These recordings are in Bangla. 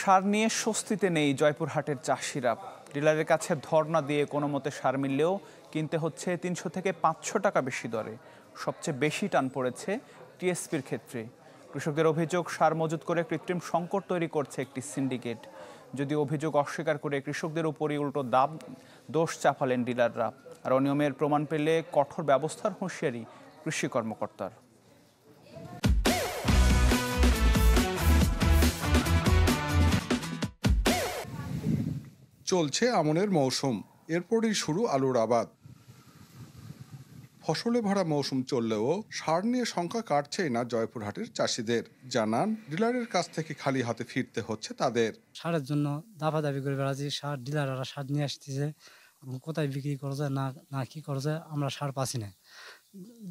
সার নিয়ে স্বস্তিতে নেই জয়পুরহাটের চাষিরা। ডিলারের কাছে ধর্ণা দিয়ে কোনো মতে সার মিললেও কিনতে হচ্ছে ৩০০ থেকে ৫০০ টাকা বেশি দরে। সবচেয়ে বেশি টান পড়েছে টিএসপির ক্ষেত্রে। কৃষকদের অভিযোগ, সার মজুত করে কৃত্রিম সংকট তৈরি করছে একটি সিন্ডিকেট। যদি অভিযোগ অস্বীকার করে কৃষকদের উপরই উল্টো দোষ চাপালেন ডিলাররা। আর অনিয়মের প্রমাণ পেলে কঠোর ব্যবস্থার হুঁশিয়ারি কৃষি কর্মকর্তার। চলছে আমনের মৌসুম, এরপরই শুরু আলুর আবাদ। ফসলে ভরা মৌসুম চললেও সার নিয়ে সংখ্যা কাটছেই না জয়পুরহাটের চাষিদের। জানান, ডিলারের কাছ থেকে খালি হাতে ফিরতে হচ্ছে তাদের। সারের জন্য দাবি করে বেড়াচ্ছি, সার ডিলাররা সার নিয়ে আসতেছে, কোথায় বিক্রি করা যায় না কি করা যায়, আমরা সার পাচ্ছি না।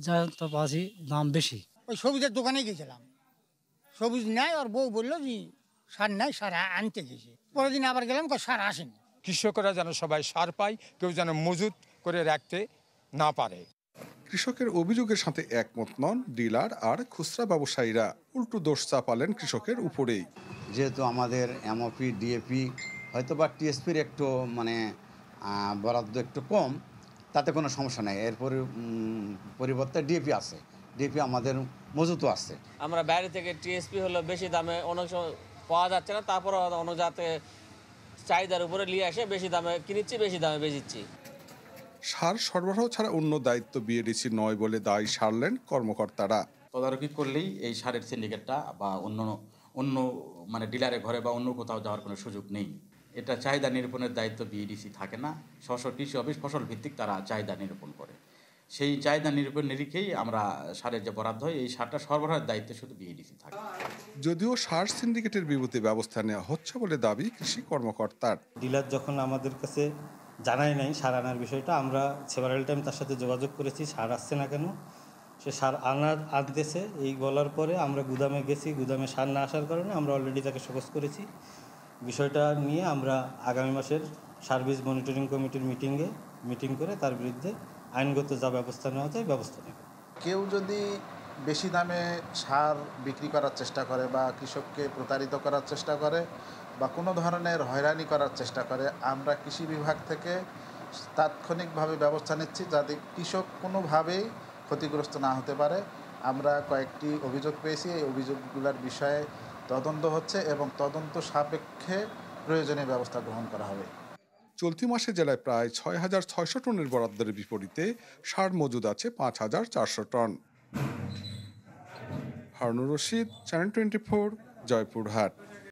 যা তো পাচ্ছি দাম বেশি। ওই সবুজের দোকানে গেছিলাম, সবুজ নেয়, আর বউ বললো যে সার নাই, সার আনতে গেছে। পরের দিন আবার গেলাম, সার আসেনি। কৃষকরা যেন সবাই সার পায়, কেউ যেন মজুত করে রাখতে না পারে। কৃষকের অভিযোগের সাথে একমত নন ডিলার আর খুচরা ব্যবসায়ীরা। উল্টো দোষ চাপালেন কৃষকের উপরেই। যেহেতু আমাদের এমওপি, ডিএপি হয়তো বা টিএসপির একটু বরাদ্দ একটু কম, তাতে কোনো সমস্যা নেই। এরপরে পরিবর্তে ডিএপি আছে, ডিএপি আমাদের মজুতও আছে। আমরা বাইরে থেকে টিএসপি হলো বেশি দামে অনেক সময় পাওয়া যাচ্ছে না, তারপর অন্য জাতে চাহিদার উপরে নিয়ে আসে বেশি দামে কিনেছি, বেশি দামে বেচিচ্ছি। সার সরবরাহ ছাড়া অন্য দায়িত্ব বিএডিসি নয় বলে দায় সারলেন কর্মকর্তারা। তদারকি করলেই এই সারের সিন্ডিকেটটা বা অন্য ডিলারের ঘরে বা অন্য কোথাও যাওয়ার কোনো সুযোগ নেই। এটা চাহিদা নিরূপণের দায়িত্ব বিএডিসি থাকে না। কৃষি অফিস ফসল ভিত্তিক তারা চাহিদা নিরূপণ করে। সেই চাহিদা নিরূপণ নিরিখেই আমরা সারের যে বরাদ্দ হয়, এই সারটা সরবরাহের দায়িত্ব শুধু বিএডিসি থাকে। যদিও সার সিন্ডিকেটের বিরুদ্ধে ব্যবস্থা নেওয়া হচ্ছে বলে দাবি কৃষি কর্মকর্তার। ডিলার যখন আমাদের কাছে জানাই নাই সার আনার বিষয়টা, আমরা সেভারাল টাইম তার সাথে যোগাযোগ করেছি, সার আসছে না কেন, সে সার আনতেছে। এই বলার পরে আমরা গুদামে গেছি, গুদামে সার না আসার কারণে আমরা অলরেডি তাকে শোকজ করেছি। বিষয়টা নিয়ে আমরা আগামী মাসের সার্ভিস মনিটরিং কমিটির মিটিং করে তার বিরুদ্ধে আইনগত যা ব্যবস্থা নেওয়া যায় ব্যবস্থা নেব। কেউ যদি বেশি দামে সার বিক্রি করার চেষ্টা করে বা কৃষককে প্রতারিত করার চেষ্টা করে বা কোনো ধরনের হয়রানি করার চেষ্টা করে, আমরা কৃষি বিভাগ থেকে তাৎক্ষণিকভাবে ব্যবস্থা নিচ্ছি যাতে কৃষক কোনোভাবেই ক্ষতিগ্রস্ত না হতে পারে। আমরা কয়েকটি অভিযোগ পেয়েছি, এই অভিযোগগুলোর বিষয়ে তদন্ত হচ্ছে এবং তদন্ত সাপেক্ষে প্রয়োজনীয় ব্যবস্থা গ্রহণ করা হবে। চলতি মাসে জেলায় প্রায় ৬,৬০০ টনের বরাদ্দের বিপরীতে সার মজুদ আছে ৫,৪০০ টন। হারুনুর রশিদ, চ্যানেল 24, জয়পুরহাট।